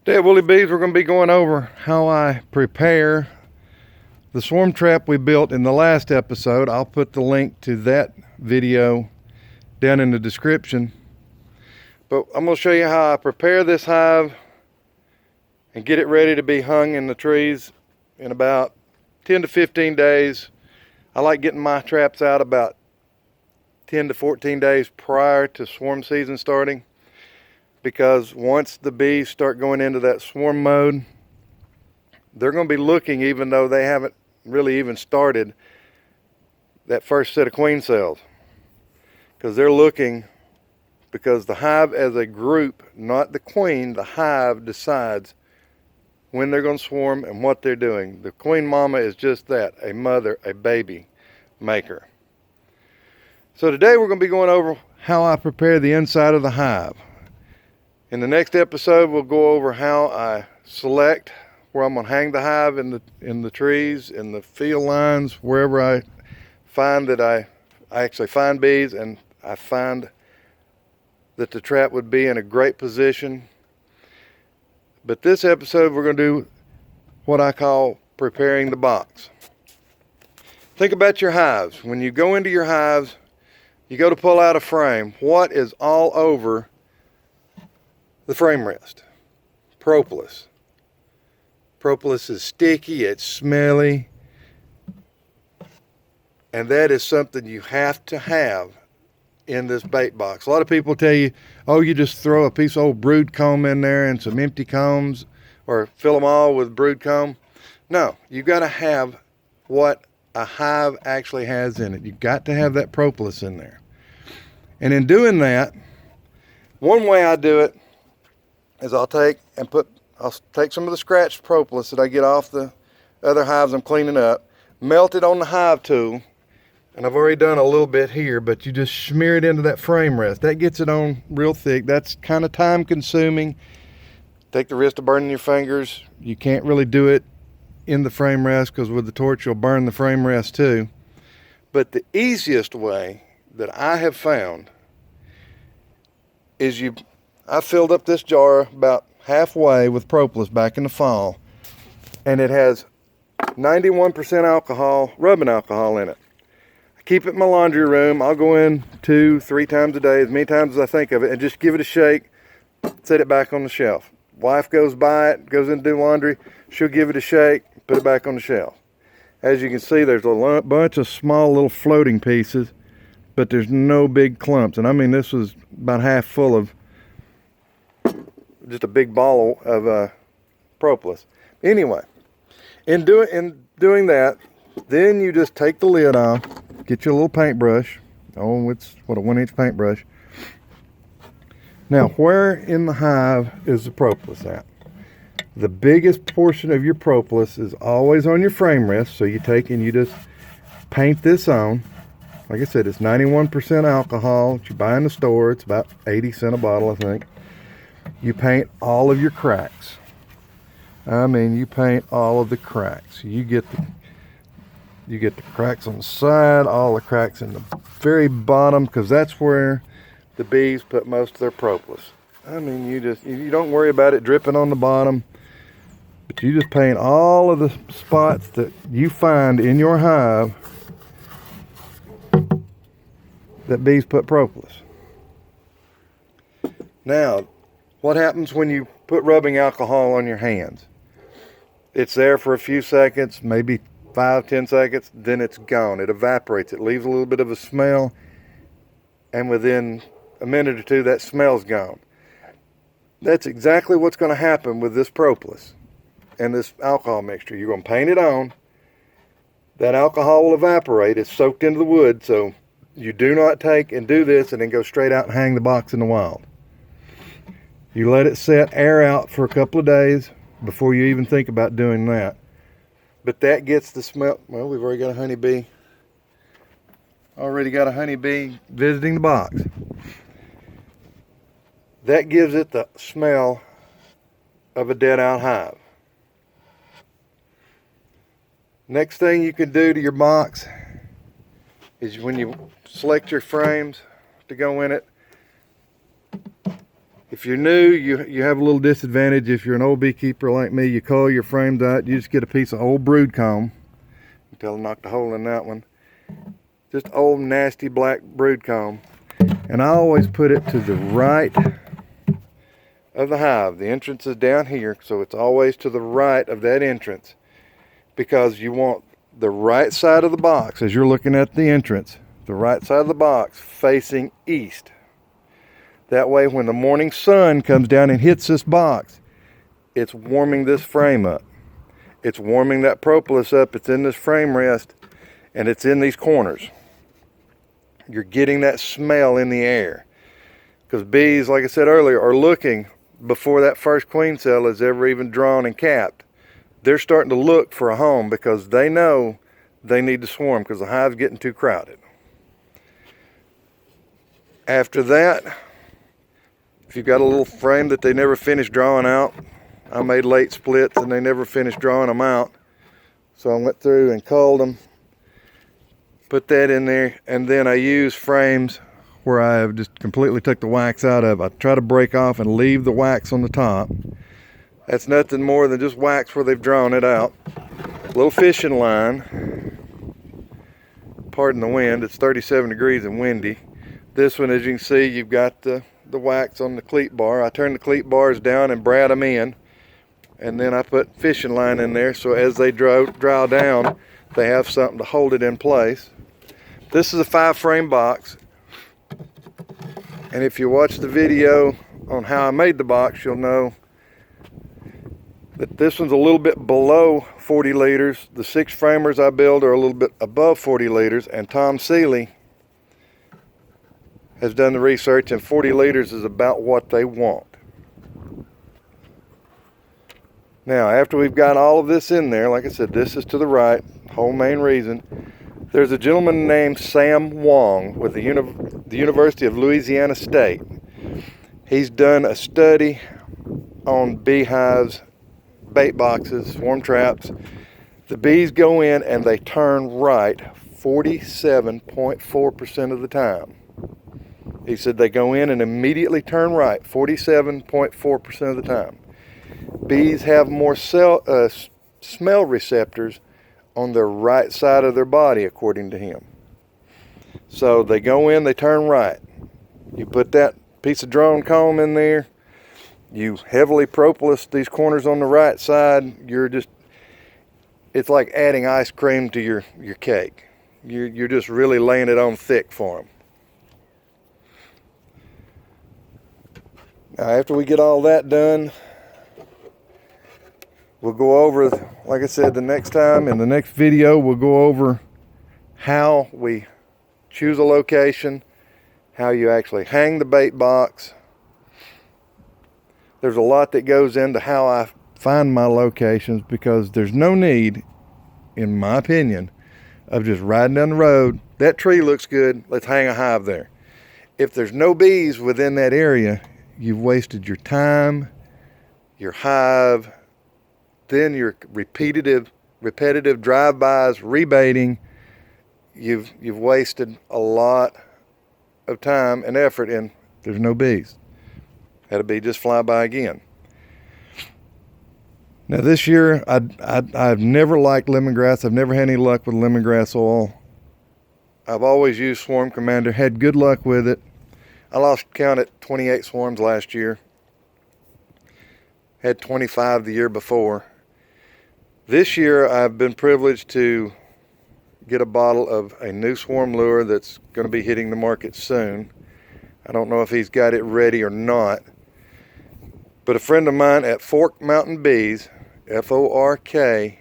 Today at Woolly Bees, we're going to be going over how I prepare the swarm trap we built in the last episode. I'll put the link to that video down in the description. But I'm going to show you how I prepare this hive and get it ready to be hung in the trees in about 10 to 15 days. I like getting my traps out about 10 to 14 days prior to swarm season starting, because once the bees start going into that swarm mode, they're going to be looking, even though they haven't really even started that first set of queen cells, because they're looking, because the hive as a group, not the queen, the hive decides when they're going to swarm and what they're doing. The queen mama is just that, a mother, a baby maker. So today we're going to be going over how I prepare the inside of the hive. In the next episode, we'll go over how I select where I'm going to hang the hive in the trees, in the field lines, wherever I find that I actually find bees and I find that the trap would be in a great position. But this episode, we're going to do what I call preparing the box. Think about your hives. When you go into your hives, you go to pull out a frame. What is all over the frame rest? Propolis. Propolis is sticky, it's smelly, and that is something you have to have in this bait box. A lot of people tell you, oh, you just throw a piece of old brood comb in there and some empty combs, or fill them all with brood comb. No, you got to have what a hive actually has in it. You got to have that propolis in there. And in doing that, one way I do it is I'll take some of the scratched propolis that I get off the other hives I'm cleaning up, melt it on the hive tool, and I've already done a little bit here, but you just smear it into that frame rest. That gets it on real thick. That's kind of time consuming. Take the risk of burning your fingers. You can't really do it in the frame rest, because with the torch you'll burn the frame rest too. But the easiest way that I have found is I filled up this jar about halfway with propolis back in the fall, and it has 91% alcohol, rubbing alcohol in it. I keep it in my laundry room. I'll go in 2-3 times a day, as many times as I think of it, and just give it a shake, set it back on the shelf. Wife goes by it, goes in to do laundry, she'll give it a shake, put it back on the shelf. As you can see, there's a bunch of small little floating pieces, but there's no big clumps. And I mean, this was about half full of just a big ball of propolis. Anyway, in doing that, then you just take the lid off, get your little paintbrush. Oh, it's what, a 1-inch paintbrush. Now, where in the hive is the propolis at? The biggest portion of your propolis is always on your frame rest, so you take and you just paint this on. Like I said, it's 91% alcohol that you buy in the store. It's about 80 cents a bottle, I think. You paint all of your cracks. I mean, you paint all of the cracks. You get the cracks on the side, all the cracks in the very bottom, because that's where the bees put most of their propolis. I mean, you don't worry about it dripping on the bottom, but you just paint all of the spots that you find in your hive that bees put propolis. Now, what happens when you put rubbing alcohol on your hands? It's there for a few seconds, maybe 5-10 seconds, then it's gone. It evaporates. It leaves a little bit of a smell, and within a minute or two, that smell's gone. That's exactly what's going to happen with this propolis and this alcohol mixture. You're going to paint it on. That alcohol will evaporate. It's soaked into the wood, so you do not take and do this and then go straight out and hang the box in the wild. You let it set, air out for a couple of days before you even think about doing that. But that gets the smell. Well, we've already got a honeybee. Visiting the box. That gives it the smell of a dead out hive. Next thing you can do to your box is when you select your frames to go in it, If you're new, you have a little disadvantage. If you're an old beekeeper like me, you coil your frames out, you just get a piece of old brood comb. Until I knocked a hole in that one. Just old nasty black brood comb. And I always put it to the right of the hive. The entrance is down here, so it's always to the right of that entrance, because you want the right side of the box, as you're looking at the entrance, the right side of the box facing east. That way when the morning sun comes down and hits this box, it's warming this frame up. It's warming that propolis up. It's in this frame rest, and it's in these corners. You're getting that smell in the air, because bees, like I said earlier, are looking before that first queen cell is ever even drawn and capped. They're starting to look for a home because they know they need to swarm, because the hive's getting too crowded. After that, if you've got a little frame that they never finished drawing out, I made late splits and they never finished drawing them out, so I went through and culled them, put that in there, and then I use frames where I have just completely took the wax out of. I try to break off and leave the wax on the top. That's nothing more than just wax where they've drawn it out. A little fishing line. Pardon the wind, it's 37 degrees and windy. This one, as you can see, you've got the wax on the cleat bar. I turn the cleat bars down and brad them in, and then I put fishing line in there, so as they dry down, they have something to hold it in place. This is a 5-frame box, and if you watch the video on how I made the box, you'll know that this one's a little bit below 40 liters. The 6 framers I build are a little bit above 40 liters, and Tom Seeley has done the research, and 40 liters is about what they want. Now, after we've got all of this in there, like I said, this is to the right, whole main reason. There's a gentleman named Sam Wong with the University of Louisiana State. He's done a study on beehives, bait boxes, swarm traps. The bees go in and they turn right 47.4% of the time. He said they go in and immediately turn right 47.4% of the time. Bees have more smell receptors on the right side of their body, according to him. So they go in, they turn right. You put that piece of drone comb in there, you heavily propolis these corners on the right side. It's like adding ice cream to your cake. You're just really laying it on thick for them. Now, after we get all that done, we'll go over, like I said, the next time, in the next video, we'll go over how we choose a location, how you actually hang the bait box. There's a lot that goes into how I find my locations, because there's no need, in my opinion, of just riding down the road. That tree looks good, let's hang a hive there. If there's no bees within that area, you've wasted your time, your hive, then your repetitive drive-bys, rebaiting. You've wasted a lot of time and effort, and there's no bees. Had a bee just fly by again. Now this year, I've never liked lemongrass. I've never had any luck with lemongrass oil. I've always used Swarm Commander, had good luck with it. I lost count at 28 swarms last year. Had 25 the year before. This year, I've been privileged to get a bottle of a new swarm lure that's going to be hitting the market soon. I don't know if he's got it ready or not. But a friend of mine at Fork Mountain Bees, F-O-R-K,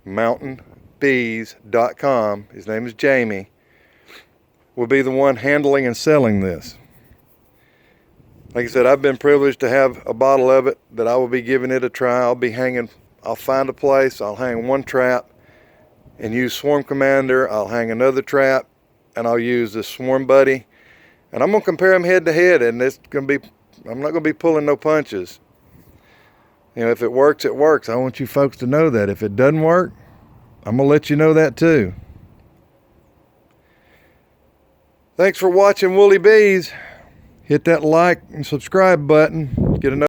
mountainbees.com, his name is Jamey, will be the one handling and selling this. Like I said, I've been privileged to have a bottle of it that I will be giving it a try. I'll find a place, I'll hang one trap and use Swarm Commander. I'll hang another trap and I'll use this Swarm Buddy. And I'm going to compare them head to head, and I'm not going to be pulling no punches. You know, if it works, it works. I want you folks to know that. If it doesn't work, I'm going to let you know that too. Thanks for watching Woolly Bees. hit that like and subscribe button. Get a